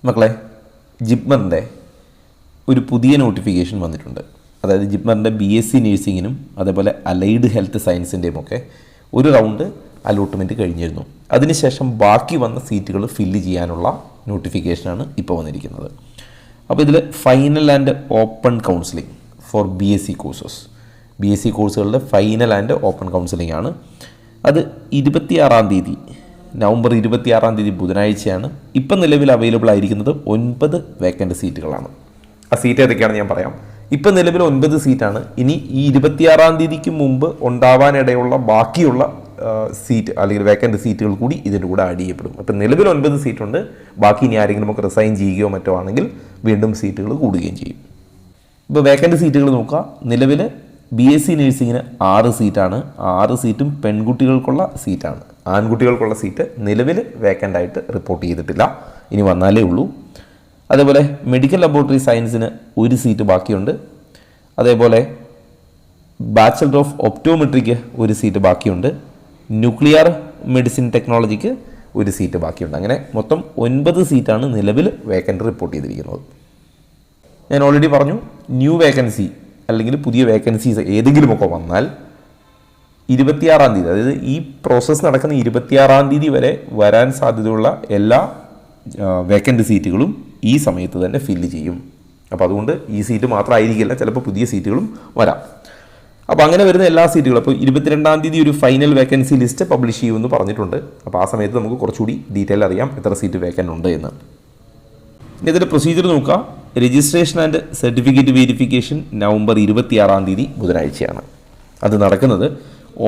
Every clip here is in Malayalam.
മക്കളെ, ജിപ്മറിൻ്റെ ഒരു പുതിയ നോട്ടിഫിക്കേഷൻ വന്നിട്ടുണ്ട്. അതായത് ജിപ്മറിൻ്റെ BSc നഴ്സിങ്ങിനും അതേപോലെ അലൈഡ് ഹെൽത്ത് സയൻസിൻ്റെയും ഒക്കെ ഒരു റൗണ്ട് അലോട്ട്മെൻറ്റ് കഴിഞ്ഞിരുന്നു. അതിനുശേഷം ബാക്കി വന്ന സീറ്റുകൾ ഫില്ല് ചെയ്യാനുള്ള നോട്ടിഫിക്കേഷനാണ് ഇപ്പോൾ വന്നിരിക്കുന്നത്. അപ്പോൾ ഇതിൽ final and open counselling for BSc courses, BSc കോഴ്സുകളുടെ ഫൈനൽ ആൻഡ് ഓപ്പൺ കൗൺസിലിംഗ് ആണ്. അത് 26-ാം തീയതി, നവംബർ 26-ാം തീയതി ബുധനാഴ്ചയാണ്. ഇപ്പം നിലവിൽ അവൈലബിൾ ആയിരിക്കുന്നത് 9 വേക്കൻറ്റ് സീറ്റുകളാണ്. ആ സീറ്റ് ഏതൊക്കെയാണെന്ന് ഞാൻ പറയാം. ഇപ്പം നിലവിൽ 9 സീറ്റാണ്. ഇനി ഈ 26-ാം തീയതിക്ക് മുമ്പ് ഉണ്ടാവാനിടയുള്ള ബാക്കിയുള്ള സീറ്റ് അല്ലെങ്കിൽ വേക്കൻറ്റ് സീറ്റുകൾ കൂടി ഇതിൻ്റെ കൂടെ ആഡ് ചെയ്യപ്പെടും. അപ്പം നിലവിൽ 9 സീറ്റുണ്ട്. ബാക്കി ഇനി ആരെങ്കിലും നമുക്ക് റിസൈൻ ചെയ്യുകയോ മറ്റോ ആണെങ്കിൽ വീണ്ടും സീറ്റുകൾ കൂടുകയും ചെയ്യും. ഇപ്പോൾ വേക്കൻറ്റ് സീറ്റുകൾ നോക്കുക. നിലവിൽ BSc നഴ്സിങ്ങിന് 6 സീറ്റാണ്. 6 സീറ്റും പെൺകുട്ടികൾക്കുള്ള സീറ്റാണ്. ആൺകുട്ടികൾക്കുള്ള സീറ്റ് നിലവിൽ വേക്കൻ്റായിട്ട് റിപ്പോർട്ട് ചെയ്തിട്ടില്ല, ഇനി വന്നാലേ ഉള്ളൂ. അതേപോലെ മെഡിക്കൽ ലബോറട്ടറി സയൻസിന് 1 സീറ്റ് ബാക്കിയുണ്ട്. അതേപോലെ ബാച്ചലർ ഓഫ് ഒപ്റ്റോമെട്രിക്ക് 1 സീറ്റ് ബാക്കിയുണ്ട്. ന്യൂക്ലിയർ മെഡിസിൻ ടെക്നോളജിക്ക് 1 സീറ്റ് ബാക്കിയുണ്ട്. അങ്ങനെ മൊത്തം 9 സീറ്റാണ് നിലവിൽ വേക്കൻറ്റ് റിപ്പോർട്ട് ചെയ്തിരിക്കുന്നത്. ഞാൻ ഓൾറെഡി പറഞ്ഞു, ന്യൂ വേക്കൻസി അല്ലെങ്കിൽ പുതിയ വേക്കൻസീസ് ഏതെങ്കിലുമൊക്കെ വന്നാൽ 26-ാം തീയതി, അതായത് ഈ പ്രോസസ്സ് നടക്കുന്ന 26-ാം തീയതി വരെ വരാൻ സാധ്യതയുള്ള എല്ലാ വേക്കൻറ്റ് സീറ്റുകളും ഈ സമയത്ത് തന്നെ ഫില്ല് ചെയ്യും. അപ്പോൾ അതുകൊണ്ട് ഈ സീറ്റ് മാത്രമായിരിക്കില്ല, ചിലപ്പോൾ പുതിയ സീറ്റുകളും വരാം. അപ്പോൾ അങ്ങനെ വരുന്ന എല്ലാ സീറ്റുകളും, അപ്പോൾ 22-ാം തീയതി ഒരു ഫൈനൽ വേക്കൻസി ലിസ്റ്റ് പബ്ലിഷ് ചെയ്യുമെന്ന് പറഞ്ഞിട്ടുണ്ട്. അപ്പോൾ ആ സമയത്ത് നമുക്ക് കുറച്ചുകൂടി ഡീറ്റെയിൽ അറിയാം എത്ര സീറ്റ് വേക്കൻ്റ് ഉണ്ട് എന്ന്. ഇനി ഇതിൻ്റെ പ്രൊസീജിയർ നോക്കുക. Registration and certificate verification November 26-ാം തീയതി ബുധനാഴ്ചയാണ്. അത് നടക്കുന്നത്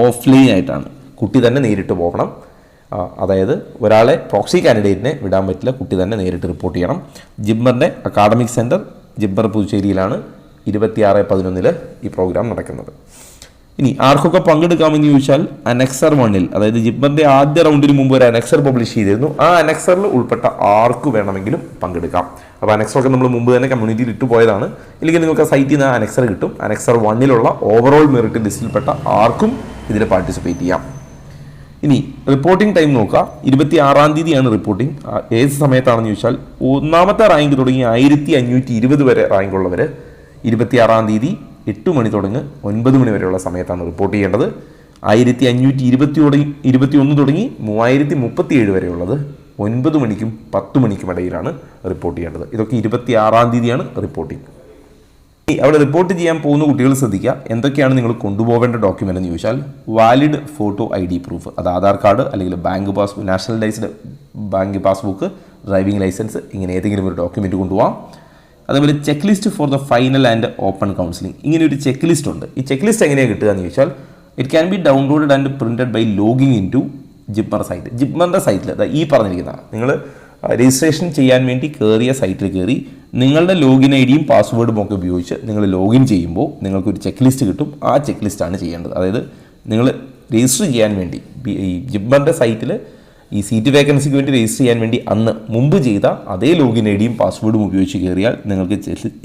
ഓഫ്ലൈൻ ആയിട്ടാണ്. കുട്ടി തന്നെ നേരിട്ട് പോകണം. അതായത് ഒരാളെ പ്രോക്സി കാൻഡിഡേറ്റിനെ വിടാൻ പറ്റില്ല, കുട്ടി തന്നെ നേരിട്ട് റിപ്പോർട്ട് ചെയ്യണം. ജിപ്മറിൻ്റെ അക്കാഡമിക് സെൻറ്റർ ജിപ്മർ പുതുച്ചേരിയിലാണ് 26/11 ഈ പ്രോഗ്രാം നടക്കുന്നത്. ഇനി ആർക്കൊക്കെ പങ്കെടുക്കാമെന്ന് ചോദിച്ചാൽ അനക്സർ 1-ൽ, അതായത് ജിപ്മറിൻ്റെ ആദ്യ റൗണ്ടിന് മുമ്പ് ഒരു അനക്സർ പബ്ലിഷ് ചെയ്തിരുന്നു. ആ അനക്സറിൽ ഉൾപ്പെട്ട ആർക്ക് വേണമെങ്കിലും പങ്കെടുക്കാം. അപ്പോൾ അനക്സറൊക്കെ നമ്മൾ മുമ്പ് തന്നെ കമ്മ്യൂണിറ്റിയിൽ ഇട്ടു പോയതാണ്. ഇല്ലെങ്കിൽ നിങ്ങൾക്ക് സൈറ്റിൽ നിന്ന് അനക്സർ കിട്ടും. അനക്സർ 1-ലുള്ള ഓവറോൾ മെറിറ്റ് ലിസ്റ്റിൽപ്പെട്ട ആർക്കും ഇതിൽ പാർട്ടിസിപ്പേറ്റ് ചെയ്യാം. ഇനി റിപ്പോർട്ടിംഗ് ടൈം നോക്കുക. 26-ാം തീയതിയാണ് റിപ്പോർട്ടിംഗ്. ഏത് സമയത്താണെന്ന് ചോദിച്ചാൽ ഒന്നാമത്തെ റാങ്ക് തുടങ്ങി 1520 വരെ റാങ്കുള്ളവർ 26-ാം തീയതി 8 മണി തുടങ്ങി 9 മണി വരെയുള്ള സമയത്താണ് റിപ്പോർട്ട് ചെയ്യേണ്ടത്. 1521 തുടങ്ങി 3037 വരെയുള്ളത് 9 മണിക്കും 10 മണിക്കും ഇടയിലാണ് റിപ്പോർട്ട് ചെയ്യേണ്ടത്. ഇതൊക്കെ 26-ാം തീയതിയാണ് റിപ്പോർട്ടിംഗ്. അവിടെ റിപ്പോർട്ട് ചെയ്യാൻ പോകുന്ന കുട്ടികൾ ശ്രദ്ധിക്കുക. എന്തൊക്കെയാണ് നിങ്ങൾ കൊണ്ടുപോകേണ്ട ഡോക്യുമെൻ്റ് എന്ന് ചോദിച്ചാൽ വാലിഡ് ഫോട്ടോ ID പ്രൂഫ്, അത് ആധാർ കാർഡ് അല്ലെങ്കിൽ bank passbook, nationalised bank passbook, driving licence, ഇങ്ങനെ ഏതെങ്കിലും ഒരു ഡോക്യുമെൻറ്റ് കൊണ്ടുപോകാം. അതേപോലെ check list for the final and open counselling, ഇങ്ങനെ ഒരു ചെക്ക് ലിസ്റ്റ് ഉണ്ട്. ഈ ചെക്ക് ലിസ്റ്റ് എങ്ങനെയാണ് കിട്ടുക എന്ന് ചോദിച്ചാൽ it can be downloaded and printed by logging in to JIPMER site. ജിപ്മറിൻ്റെ സൈറ്റിൽ ഈ പറഞ്ഞിരിക്കുന്ന നിങ്ങൾ രജിസ്ട്രേഷൻ ചെയ്യാൻ വേണ്ടി കയറിയ സൈറ്റിൽ കയറി നിങ്ങളുടെ ലോഗിൻ IDയും പാസ്വേഡും ഒക്കെ ഉപയോഗിച്ച് നിങ്ങൾ ലോഗിൻ ചെയ്യുമ്പോൾ നിങ്ങൾക്കൊരു ചെക്ക് ലിസ്റ്റ് കിട്ടും. ആ ചെക്ക് ലിസ്റ്റാണ് ചെയ്യേണ്ടത്. അതായത് നിങ്ങൾ രജിസ്റ്റർ ചെയ്യാൻ വേണ്ടി ഈ ജിപ്മറിൻ്റെ സൈറ്റിൽ ഈ സീറ്റ് വേക്കൻസിക്ക് വേണ്ടി രജിസ്റ്റർ ചെയ്യാൻ വേണ്ടി അന്ന് മുമ്പ് ചെയ്ത അതേ ലോഗിൻ IDയും പാസ്വേഡും ഉപയോഗിച്ച് കയറിയാൽ നിങ്ങൾക്ക്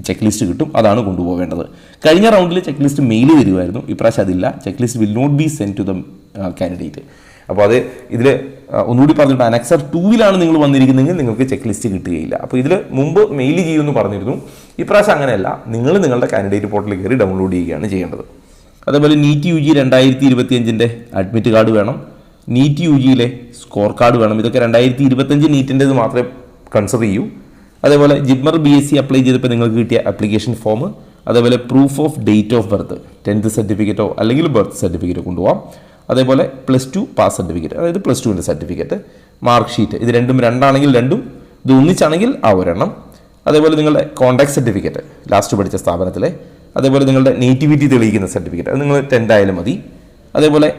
ചെക്ക് ലിസ്റ്റ് കിട്ടും. അതാണ് കൊണ്ടുപോകേണ്ടത്. കഴിഞ്ഞ റൗണ്ടിൽ ചെക്ക് ലിസ്റ്റ് മെയിൽ വരുമായിരുന്നു. ഇപ്രാവശ്യം അതില്ല. Check list will not be send to the candidate. അപ്പോൾ അത് ഇതിൽ ഒന്നുകൂടി പറഞ്ഞിട്ട് അനക്സർ 2-ലാണ് നിങ്ങൾ വന്നിരിക്കുന്നതെങ്കിൽ നിങ്ങൾക്ക് ചെക്ക് ലിസ്റ്റ് കിട്ടുകയില്ല. അപ്പോൾ ഇതിൽ മുമ്പ് മെയിൽ ചെയ്യുമെന്ന് പറഞ്ഞിരുന്നു. ഇപ്രാവശ്യം അങ്ങനെയല്ല. നിങ്ങൾ നിങ്ങളുടെ കാൻഡിഡേറ്റ് പോർട്ടലിൽ കയറി ഡൗൺലോഡ് ചെയ്യുകയാണ് ചെയ്യേണ്ടത്. അതേപോലെ NEET UG 2025-ൻ്റെ അഡ്മിറ്റ് കാർഡ് വേണം. NEET UGയിലെ സ്കോർ കാർഡ് വേണം. ഇതൊക്കെ 2025 നീറ്റിൻ്റെത് മാത്രമേ കൺസിഡർ ചെയ്യൂ. അതേപോലെ ജിപ്മർ BSc അപ്ലൈ ചെയ്തപ്പോൾ നിങ്ങൾക്ക് കിട്ടിയ ആപ്ലിക്കേഷൻ ഫോം, അതേപോലെ proof of date of birth, 10th സർട്ടിഫിക്കറ്റോ അല്ലെങ്കിൽ ബർത്ത് സർട്ടിഫിക്കറ്റോ കൊണ്ടുപോകാം. അതേപോലെ +2 പാസ് സർട്ടിഫിക്കറ്റ്, അതായത് +2ൻ്റെ സർട്ടിഫിക്കറ്റ്, മാർക്ക് ഷീറ്റ്, ഇത് രണ്ടാണെങ്കിൽ രണ്ടും, ഇത് ഒന്നിച്ചാണെങ്കിൽ ആ ഒരെണ്ണം. അതേപോലെ നിങ്ങളുടെ കോൺടാക്ട് സർട്ടിഫിക്കറ്റ് ലാസ്റ്റ് പഠിച്ച സ്ഥാപനത്തിലെ, അതേപോലെ നിങ്ങളുടെ നേറ്റിവിറ്റി തെളിയിക്കുന്ന സർട്ടിഫിക്കറ്റ്, അത് നിങ്ങൾ 10th ആയാലും മതി. അതേപോലെ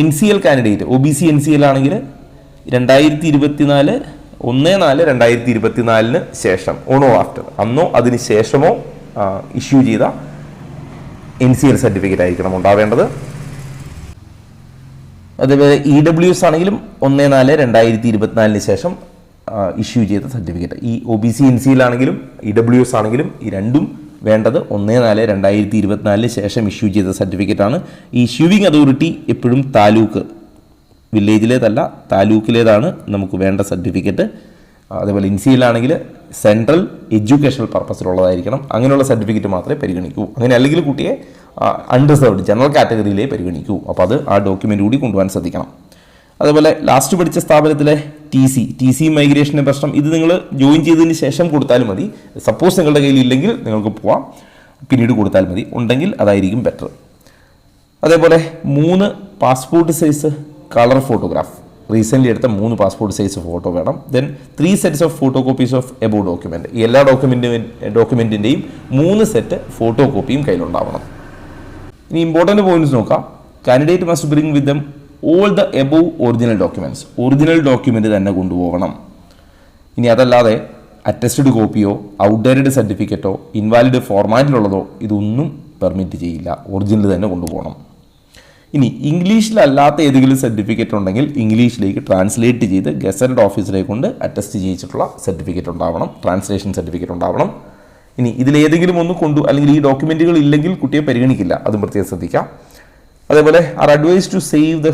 NCL കാൻഡിഡേറ്റ് OBC NCL ആണെങ്കിൽ 2024 1/4/2024 ശേഷം ഓണോ ആഫ്റ്റർ, അന്നോ അതിന് ശേഷമോ ഇഷ്യൂ ചെയ്ത NCL സർട്ടിഫിക്കറ്റ് ആയിരിക്കണം ഉണ്ടാവേണ്ടത്. അതേപോലെ EWS ആണെങ്കിലും 1/4/2024 ശേഷം ഇഷ്യൂ ചെയ്ത സർട്ടിഫിക്കറ്റ്. ഈ OBC NCL ആണെങ്കിലും EWS ആണെങ്കിലും ഈ രണ്ടും വേണ്ടത് 1/4/2024 ശേഷം ഇഷ്യൂ ചെയ്ത സർട്ടിഫിക്കറ്റാണ്. ഈ ഇഷ്യൂവിംഗ് അതോറിറ്റി എപ്പോഴും താലൂക്ക്, വില്ലേജിലേതല്ല താലൂക്കിലേതാണ് നമുക്ക് വേണ്ട സർട്ടിഫിക്കറ്റ്. അതേപോലെ ഇൻസിയിലാണെങ്കിൽ സെൻട്രൽ എഡ്യൂക്കേഷണൽ പർപ്പസിലുള്ളതായിരിക്കണം. അങ്ങനെയുള്ള സർട്ടിഫിക്കറ്റ് മാത്രമേ പരിഗണിക്കൂ. അങ്ങനെ അല്ലെങ്കിൽ കുട്ടിയെ അൺറിസർവ്ഡ് ജനറൽ കാറ്റഗറിയിലേ പരിഗണിക്കൂ. അപ്പോൾ അത് ആ ഡോക്യുമെൻ്റ് കൂടി കൊണ്ടുപോകാൻ ശ്രദ്ധിക്കണം. അതേപോലെ ലാസ്റ്റ് പഠിച്ച സ്ഥാപനത്തിലെ ടി സി മൈഗ്രേഷൻ്റെ പ്രശ്നം, ഇത് നിങ്ങൾ ജോയിൻ ചെയ്തതിന് ശേഷം കൊടുത്താലും മതി. സപ്പോസ് നിങ്ങളുടെ കയ്യിൽ ഇല്ലെങ്കിൽ നിങ്ങൾക്ക് പോവാം, പിന്നീട് കൊടുത്താൽ മതി. ഉണ്ടെങ്കിൽ അതായിരിക്കും ബെറ്റർ. അതേപോലെ 3 passport size colour photograph, recently എടുത്ത 3 പാസ്പോർട്ട് സൈസ് ഫോട്ടോ വേണം. Then 3 sets of photo copies of above document. ഈ എല്ലാ ഡോക്യുമെൻറ്റിൻ്റെയും 3 സെറ്റ് ഫോട്ടോ കോപ്പിയും കയ്യിലുണ്ടാവണം. ഇനി ഇമ്പോർട്ടൻ്റ് പോയിന്റ്സ് നോക്കാം. Candidate must bring with them all the above original documents. Original document തന്നെ കൊണ്ടുപോകണം. ഇനി അതല്ലാതെ അറ്റസ്റ്റഡ് കോപ്പിയോ ഔട്ട്ഡേറ്റഡ് സർട്ടിഫിക്കറ്റോ ഇൻവാലിഡ് ഫോർമാറ്റിലുള്ളതോ ഇതൊന്നും പെർമിറ്റ് ചെയ്യില്ല. ഒറിജിനൽ തന്നെ കൊണ്ടുപോകണം. ഇനി ഇംഗ്ലീഷിലല്ലാത്ത ഏതെങ്കിലും സർട്ടിഫിക്കറ്റ് ഉണ്ടെങ്കിൽ ഇംഗ്ലീഷിലേക്ക് ട്രാൻസ്ലേറ്റ് ചെയ്ത് ഗസറ്റഡ് ഓഫീസറെ കൊണ്ട് അറ്റസ്റ്റ് ചെയ്യിച്ചിട്ടുള്ള സർട്ടിഫിക്കറ്റ് ഉണ്ടാവണം, ട്രാൻസ്ലേഷൻ സർട്ടിഫിക്കറ്റ് ഉണ്ടാവണം. ഇനി ഇതിലേതെങ്കിലും ഒന്ന് അല്ലെങ്കിൽ ഈ ഡോക്യുമെൻറ്റുകൾ ഇല്ലെങ്കിൽ കുട്ടിയെ പരിഗണിക്കില്ല, അതും പ്രത്യേകം ശ്രദ്ധിക്കാം. അതേപോലെ are advice to save the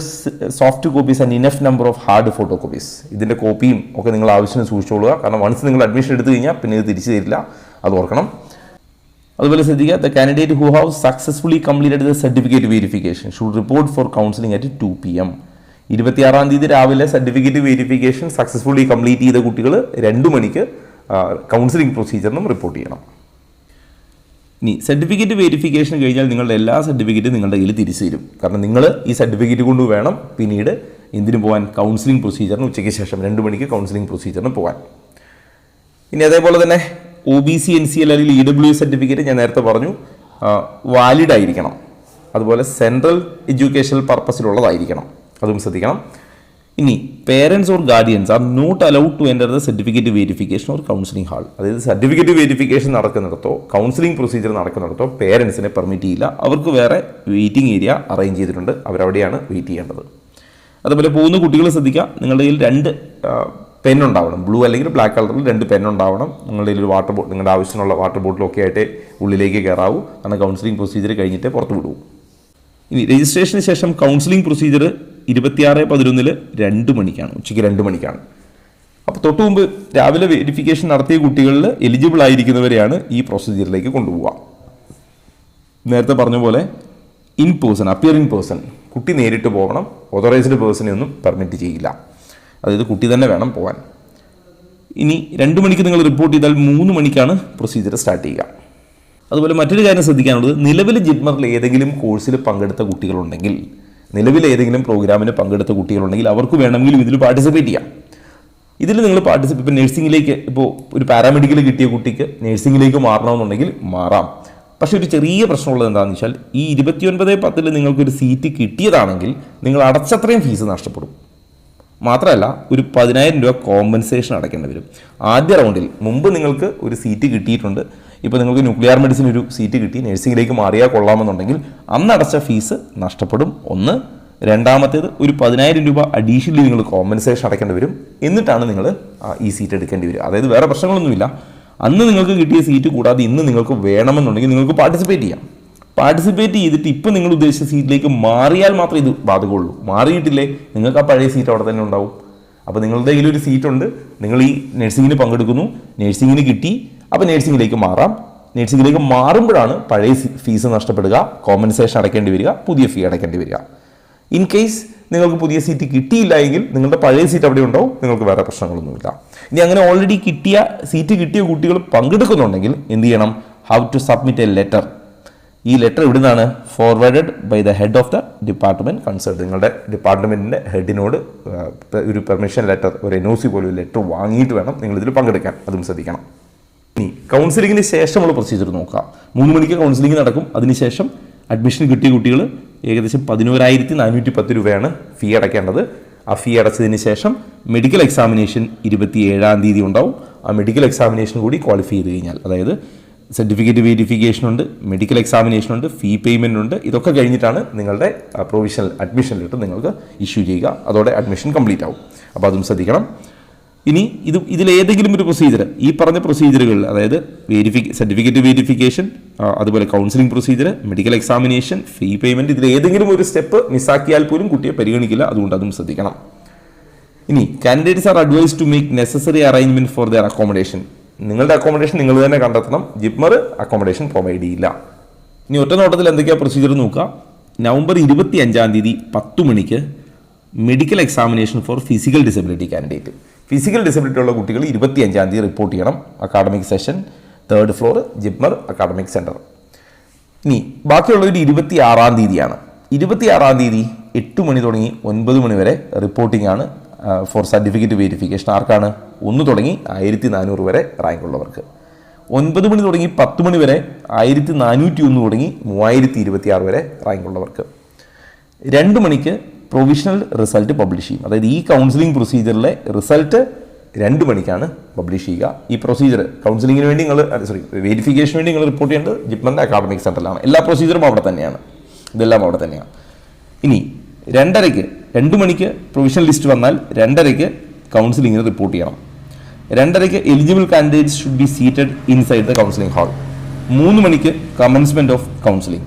soft copies and enough number of hard photo copies. ഇതിൻ്റെ കോപ്പിയും ഒക്കെ നിങ്ങൾ ആവശ്യത്തിന് സൂക്ഷിച്ചോളുക. കാരണം വൺസ് നിങ്ങൾ അഡ്മിഷൻ എടുത്തു കഴിഞ്ഞാൽ പിന്നെ ഇത് തിരിച്ചു തരില്ല, അത് ഓർക്കണം. അതുപോലെ ശ്രദ്ധിക്കുക, the candidate who have successfully completed the certificate verification should report four counselling at 2 PM. 26-ാം തീയതി രാവിലെ സർട്ടിഫിക്കറ്റ് വെരിഫിക്കേഷൻ സക്സസ്ഫുള്ളി കംപ്ലീറ്റ് ചെയ്ത കുട്ടികൾ 2 മണിക്ക് കൗൺസിലിംഗ് പ്രൊസീജിയറിനും റിപ്പോർട്ട് ചെയ്യണം. ഇനി സർട്ടിഫിക്കറ്റ് വെരിഫിക്കേഷൻ കഴിഞ്ഞാൽ നിങ്ങളുടെ എല്ലാ സർട്ടിഫിക്കറ്റും നിങ്ങളുടെ കയ്യിൽ തിരിച്ചു തരും. കാരണം നിങ്ങൾ ഈ സർട്ടിഫിക്കറ്റ് കൊണ്ട് വേണം പിന്നീട് എന്തിനു പോകാൻ, കൗൺസിലിംഗ് പ്രൊസീജിയറിന് ഉച്ചയ്ക്ക് ശേഷം 2 മണിക്ക് കൗൺസിലിംഗ് പ്രൊസീജിയറിന് പോകാൻ. ഇനി അതേപോലെ തന്നെ OBC NCL അല്ലെങ്കിൽ EWS സർട്ടിഫിക്കറ്റ് ഞാൻ നേരത്തെ പറഞ്ഞു വാലിഡ് ആയിരിക്കണം. അതുപോലെ സെൻട്രൽ എഡ്യൂക്കേഷണൽ പർപ്പസിലുള്ളതായിരിക്കണം, അതും ശ്രദ്ധിക്കണം. ഇനി parents or guardians are not allowed to enter the certificate verification or counselling hall. അതായത് സർട്ടിഫിക്കറ്റ് വെരിഫിക്കേഷൻ നടക്കുന്നിടത്തോ കൗൺസിലിംഗ് പ്രൊസീജിയർ നടക്കുന്നിടത്തോ പേരൻസിനെ പെർമിറ്റ് ചെയ്യില്ല. അവർക്ക് വേറെ വെയിറ്റിംഗ് ഏരിയ അറേഞ്ച് ചെയ്തിട്ടുണ്ട്, അവരവിടെയാണ് വെയിറ്റ് ചെയ്യേണ്ടത്. അതുപോലെ പോകുന്ന കുട്ടികൾ ശ്രദ്ധിക്കുക, നിങ്ങളുടെ കയ്യിൽ 2 പെൻ ഉണ്ടാവണം. ബ്ലൂ അല്ലെങ്കിൽ ബ്ലാക്ക് കളറിൽ 2 പെൻ ഉണ്ടാവണം. നിങ്ങളുടെ കയ്യിൽ ഒരു വാട്ടർ ബോട്ടിൽ, നിങ്ങളുടെ ആവശ്യമുള്ള വാട്ടർ ബോട്ടിലൊക്കെ ആയിട്ട് ഉള്ളിലേക്ക് കയറാവൂ. കാരണം കൗൺസിലിംഗ് പ്രൊസീജിയർ കഴിഞ്ഞിട്ട് പുറത്ത് വിടൂ. ഇനി രജിസ്ട്രേഷന് ശേഷം കൗൺസിലിംഗ് പ്രൊസീജിയർ 26/11 2 മണിക്കാണ്, ഉച്ചയ്ക്ക് 2 മണിക്കാണ്. അപ്പോൾ തൊട്ട് മുമ്പ് രാവിലെ വെരിഫിക്കേഷൻ നടത്തിയ കുട്ടികളിൽ എലിജിബിൾ ആയിരിക്കുന്നവരെയാണ് ഈ പ്രൊസീജിയറിലേക്ക് കൊണ്ടുപോവുക. നേരത്തെ പറഞ്ഞ പോലെ അപ്പിയർ ഇൻ പേഴ്സൺ, കുട്ടി നേരിട്ട് പോകണം. ഓതറൈസ്ഡ് പേഴ്സണെ ഒന്നും പെർമിറ്റ് ചെയ്യില്ല. അതായത് കുട്ടി തന്നെ വേണം പോകാൻ. ഇനി 2 മണിക്ക് നിങ്ങൾ റിപ്പോർട്ട് ചെയ്താൽ 3 മണിക്കാണ് പ്രൊസീജിയർ സ്റ്റാർട്ട് ചെയ്യുക. അതുപോലെ മറ്റൊരു കാര്യം ശ്രദ്ധിക്കാനുള്ളത്, നിലവിൽ ജിപ്മറിൽ ഏതെങ്കിലും കോഴ്സിൽ പങ്കെടുത്ത കുട്ടികളുണ്ടെങ്കിൽ, നിലവിൽ ഏതെങ്കിലും പ്രോഗ്രാമിന് പങ്കെടുത്ത കുട്ടികളുണ്ടെങ്കിൽ അവർക്ക് വേണമെങ്കിലും ഇതിൽ പാർട്ടിസിപ്പേറ്റ് ചെയ്യാം. ഇതിൽ നിങ്ങൾ ഇപ്പോൾ നഴ്സിംഗിലേക്ക്, ഇപ്പോൾ ഒരു പാരാമെഡിക്കൽ കിട്ടിയ കുട്ടിക്ക് നഴ്സിംഗിലേക്ക് മാറണമെന്നുണ്ടെങ്കിൽ മാറാം. പക്ഷേ ഒരു ചെറിയ പ്രശ്നമുള്ളത് എന്താണെന്ന് വെച്ചാൽ, ഈ 29/10 നിങ്ങൾക്കൊരു സീറ്റ് കിട്ടിയതാണെങ്കിൽ നിങ്ങൾ അടച്ചത്രയും ഫീസ് നഷ്ടപ്പെടും. മാത്രമല്ല ഒരു 10,000 രൂപ കോമ്പൻസേഷൻ അടയ്ക്കേണ്ടി വരും. ആദ്യ റൗണ്ടിൽ മുമ്പ് നിങ്ങൾക്ക് ഒരു സീറ്റ് കിട്ടിയിട്ടുണ്ട്, ഇപ്പോൾ നിങ്ങൾക്ക് ന്യൂക്ലിയർ മെഡിസിൻ ഒരു സീറ്റ് കിട്ടി, നഴ്സിംഗിലേക്ക് മാറിയാൽ കൊള്ളാമെന്നുണ്ടെങ്കിൽ അന്ന് അടച്ച ഫീസ് നഷ്ടപ്പെടും. ഒന്ന്. രണ്ടാമത്തേത്, ഒരു 10,000 രൂപ അഡീഷണലി നിങ്ങൾ കോമ്പൻസേഷൻ അടയ്ക്കേണ്ടി വരും. എന്നിട്ടാണ് നിങ്ങൾ ഈ സീറ്റ് എടുക്കേണ്ടി വരിക. അതായത് വേറെ പ്രശ്നങ്ങളൊന്നുമില്ല. അന്ന് നിങ്ങൾക്ക് കിട്ടിയ സീറ്റ് കൂടാതെ ഇന്ന് നിങ്ങൾക്ക് വേണമെന്നുണ്ടെങ്കിൽ നിങ്ങൾക്ക് പാർട്ടിസിപ്പേറ്റ് ചെയ്യാം. പാർട്ടിസിപ്പേറ്റ് ചെയ്തിട്ട് ഇപ്പോൾ നിങ്ങൾ ഉദ്ദേശിച്ച സീറ്റിലേക്ക് മാറിയാൽ മാത്രമേ ഇത് ബാധകമുള്ളൂ. മാറിയിട്ടില്ലേ നിങ്ങൾക്ക് ആ പഴയ സീറ്റ് അവിടെ തന്നെ ഉണ്ടാവും. അപ്പോൾ നിങ്ങളുടെ കയ്യിലൊരു സീറ്റുണ്ട്, നിങ്ങൾ ഈ നഴ്സിംഗിന് പങ്കെടുക്കുന്നു, നഴ്സിംഗിന് കിട്ടി, അപ്പോൾ നഴ്സിംഗിലേക്ക് മാറാം. നഴ്സിംഗിലേക്ക് മാറുമ്പോഴാണ് പഴയ ഫീസ് നഷ്ടപ്പെടുക, കോമ്പൻസേഷൻ അടയ്ക്കേണ്ടി വരിക, പുതിയ ഫീ അടയ്ക്കേണ്ടി വരിക. ഇൻ കേസ് നിങ്ങൾക്ക് പുതിയ സീറ്റ് കിട്ടിയില്ല എങ്കിൽ നിങ്ങളുടെ പഴയ സീറ്റ് അവിടെ ഉണ്ടാവും, നിങ്ങൾക്ക് വേറെ പ്രശ്നങ്ങളൊന്നുമില്ല. ഇനി അങ്ങനെ ഓൾറെഡി സീറ്റ് കിട്ടിയ കുട്ടികൾ പങ്കെടുക്കുന്നുണ്ടെങ്കിൽ എന്ത് ചെയ്യണം? How to submit a letter. ഈ ലെറ്റർ ഇവിടുന്നാണ് forwarded by the head of the department concern. നിങ്ങളുടെ ഡിപ്പാർട്ട്മെൻറ്റിൻ്റെ ഹെഡിനോട് ഒരു പെർമിഷൻ ലെറ്റർ, ഒരു NOC പോലെ ഒരു ലെറ്റർ വാങ്ങിയിട്ട് വേണം നിങ്ങളിതിൽ പങ്കെടുക്കാൻ. അതും ശ്രദ്ധിക്കണം. ഇനി കൗൺസിലിങ്ങിന് ശേഷമുള്ള പ്രൊസീജിയർ നോക്കാം. 3 മണിക്ക് കൗൺസിലിംഗ് നടക്കും. അതിനുശേഷം അഡ്മിഷൻ കിട്ടിയ കുട്ടികൾ ഏകദേശം 11,410 രൂപയാണ് ഫീ അടയ്ക്കേണ്ടത്. ആ ഫീ അടച്ചതിന് ശേഷം മെഡിക്കൽ എക്സാമിനേഷൻ 27-ാം തീയതി ഉണ്ടാവും. ആ മെഡിക്കൽ എക്സാമിനേഷൻ കൂടി ക്വാളിഫൈ ചെയ്ത് കഴിഞ്ഞാൽ, അതായത് സർട്ടിഫിക്കറ്റ് വെരിഫിക്കേഷൻ ഉണ്ട്, മെഡിക്കൽ എക്സാമിനേഷൻ ഉണ്ട്, ഫീ പേയ്മെൻ്റ് ഉണ്ട്. ഇതൊക്കെ കഴിഞ്ഞിട്ടാണ് നിങ്ങളുടെ പ്രൊവിഷണൽ അഡ്മിഷൻ ലെറ്റർ നിങ്ങൾക്ക് ഇഷ്യൂ ചെയ്യുക. അതോടെ അഡ്മിഷൻ കംപ്ലീറ്റ് ആവും. അപ്പോൾ അതും ശ്രദ്ധിക്കണം. ഇനി ഇതിലേതെങ്കിലും ഒരു പ്രൊസീജിയർ, ഈ പറഞ്ഞ പ്രൊസീജിയറുകളിൽ, അതായത് സർട്ടിഫിക്കറ്റ് വെരിഫിക്കേഷൻ, അതുപോലെ കൗൺസിലിംഗ് പ്രൊസീജിയർ, മെഡിക്കൽ എക്സാമിനേഷൻ, ഫീ പേയ്മെൻറ്റ്, ഇതിലേതെങ്കിലും ഒരു സ്റ്റെപ്പ് മിസ്സാക്കിയാൽ പോലും കുട്ടിയെ പരിഗണിക്കില്ല. അതുകൊണ്ട് അതും ശ്രദ്ധിക്കണം. ഇനി candidates are advice to make necessary arrangement for their accommodation. നിങ്ങളുടെ അക്കോമഡേഷൻ നിങ്ങൾ തന്നെ കണ്ടെത്തണം. ജിപ്മർ അക്കോമഡേഷൻ പ്രൊവൈഡ് ചെയ്യില്ല. ഇനി ഒറ്റ നോട്ടത്തിൽ എന്തൊക്കെയാണ് പ്രൊസീജിയർ നോക്കുക. നവംബർ 25 10 മണിക്ക് medical examination four physical disability candidate. Physical disability ഉള്ള കുട്ടികൾ 25 റിപ്പോർട്ട് ചെയ്യണം. Academic session 3rd floor JIPMER academic centre. ഇനി ബാക്കിയുള്ളവർ 26 26 8 മണി തുടങ്ങി 9 മണി വരെ റിപ്പോർട്ടിംഗ് ആണ് ഫോർ സർട്ടിഫിക്കറ്റ് വെരിഫിക്കേഷൻ. ആർക്കാണ്? 1 തുടങ്ങി 1400 വരെ റാങ്ക് ഉള്ളവർക്ക്. 9 മണി തുടങ്ങി 10 മണി വരെ 1401 തുടങ്ങി 3026 വരെ റാങ്ക് ഉള്ളവർക്ക്. 2 മണിക്ക് പ്രൊവിഷണൽ റിസൾട്ട് പബ്ലിഷ് ചെയ്യും. അതായത് ഈ കൗൺസിലിംഗ് പ്രൊസീജിയറിലെ റിസൾട്ട് 2 മണിക്കാണ് പബ്ലിഷ് ചെയ്യുക. ഈ പ്രൊസീജിയർ കൗൺസിലിങ്ങിന് വേണ്ടി വെരിഫിക്കേഷന് വേണ്ടി നിങ്ങൾ റിപ്പോർട്ട് ചെയ്യേണ്ടത് ജിപ്മറിൻ്റെ അക്കാഡമിക് സെൻറ്ററിലാണ്. എല്ലാ പ്രൊസീജിയറും അവിടെ തന്നെയാണ്. ഇതെല്ലാം അവിടെ തന്നെയാണ്. ഇനി 2 മണിക്ക് പ്രൊവിഷണൽ ലിസ്റ്റ് വന്നാൽ 2:30 കൗൺസിലിങ്ങിന് റിപ്പോർട്ട് ചെയ്യണം. 2:30 eligible candidates should be seated inside the counselling hall. 3 മണിക്ക് കമൻസ്മെൻറ്റ് ഓഫ് കൗൺസിലിംഗ്.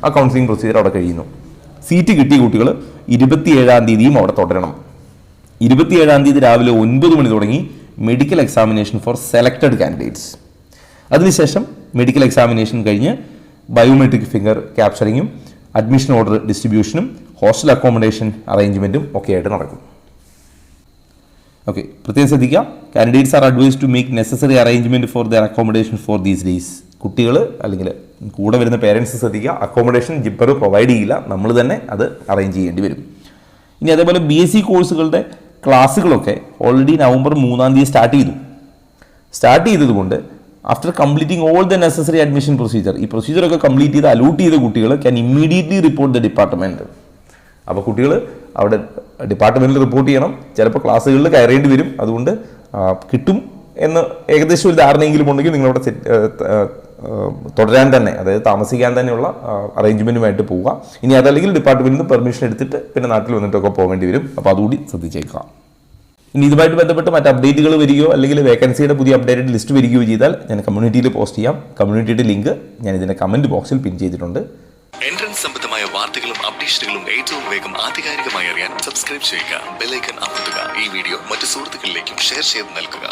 ആ കൗൺസിലിംഗ് പ്രൊസീജിയർ അവിടെ കഴിയുന്നു. സീറ്റ് കിട്ടിയ കുട്ടികൾ 27 അവിടെ തുടരണം. 27 രാവിലെ 9 മണി തുടങ്ങി medical examination for selected candidates. അതിനുശേഷം മെഡിക്കൽ എക്സാമിനേഷൻ കഴിഞ്ഞ് ബയോമെട്രിക് ഫിംഗർ ക്യാപ്ചറിങ്ങും അഡ്മിഷൻ ഓർഡർ ഡിസ്ട്രിബ്യൂഷനും ഹോസ്റ്റൽ അക്കോമഡേഷൻ അറേഞ്ച്മെൻറ്റും ഒക്കെ ആയിട്ട് നടക്കും. ഓക്കെ, പ്രത്യേകം ശ്രദ്ധിക്കുക. Candidates are advice to make necessary arrangement for their accommodation for these days. കുട്ടികൾ അല്ലെങ്കിൽ കൂടെ വരുന്ന പേരൻസ് ശ്രദ്ധിക്കുക, അക്കോമഡേഷൻ ജിപ്പർ പ്രൊവൈഡ് ചെയ്യില്ല, നമ്മൾ തന്നെ അത് അറേഞ്ച് ചെയ്യേണ്ടി വരും. ഇനി അതേപോലെ BSc കോഴ്സുകളുടെ ക്ലാസ്സുകളൊക്കെ ഓൾറെഡി നവംബർ 3 സ്റ്റാർട്ട് ചെയ്തതുകൊണ്ട് after completing all the necessary admission procedure, ഈ പ്രൊസീജിയറൊക്കെ കംപ്ലീറ്റ് ചെയ്ത് അലോട്ട് ചെയ്ത കുട്ടികൾ can immediately report the department. അപ്പോൾ കുട്ടികൾ അവിടെ ഡിപ്പാർട്ട്മെൻറ്റിൽ റിപ്പോർട്ട് ചെയ്യണം. ചിലപ്പോൾ ക്ലാസ്സുകളിൽ കയറേണ്ടി വരും. അതുകൊണ്ട് കിട്ടും എന്ന് ഏകദേശം ഒരു ധാരണയെങ്കിലും ഉണ്ടെങ്കിൽ നിങ്ങളവിടെ തുടരാൻ തന്നെ, അതായത് താമസിക്കാൻ തന്നെയുള്ള അറേഞ്ച്മെൻറ്റുമായിട്ട് പോവുക. ഇനി അതല്ലെങ്കിൽ ഡിപ്പാർട്ട്മെൻറ്റിൽ നിന്ന് പെർമിഷൻ എടുത്തിട്ട് പിന്നെ നാട്ടിൽ വന്നിട്ടൊക്കെ പോകേണ്ടി വരും. അപ്പോൾ അതുകൂടി ശ്രദ്ധിച്ചേക്കാം. ഇനി ഇതുമായിട്ട് ബന്ധപ്പെട്ട് മറ്റ് അപ്ഡേറ്റുകൾ വരികയോ അല്ലെങ്കിൽ വേക്കൻസിയുടെ പുതിയ അപ്ഡേറ്റഡ് ലിസ്റ്റ് വരികയോ ചെയ്താൽ ഞാൻ കമ്മ്യൂണിറ്റിയിൽ പോസ്റ്റ് ചെയ്യാം. കമ്മ്യൂണിറ്റിയുടെ ലിങ്ക് ഞാൻ ഇതിൻ്റെ കമൻറ്റ് ബോക്സിൽ പിൻ ചെയ്തിട്ടുണ്ട്. എൻട്രൻസ് സംബന്ധമായ വാർത്തകളും അപ്ഡേഷനുകളും ഏറ്റവും വേഗം ആധികാരികമായി അറിയാൻ സബ്സ്ക്രൈബ് ചെയ്യുക, ബെൽ ഐക്കൺ അമർത്തുക. ഈ വീഡിയോ മറ്റു സുഹൃത്തുക്കളിലേക്കും ഷെയർ ചെയ്ത് നൽകുക.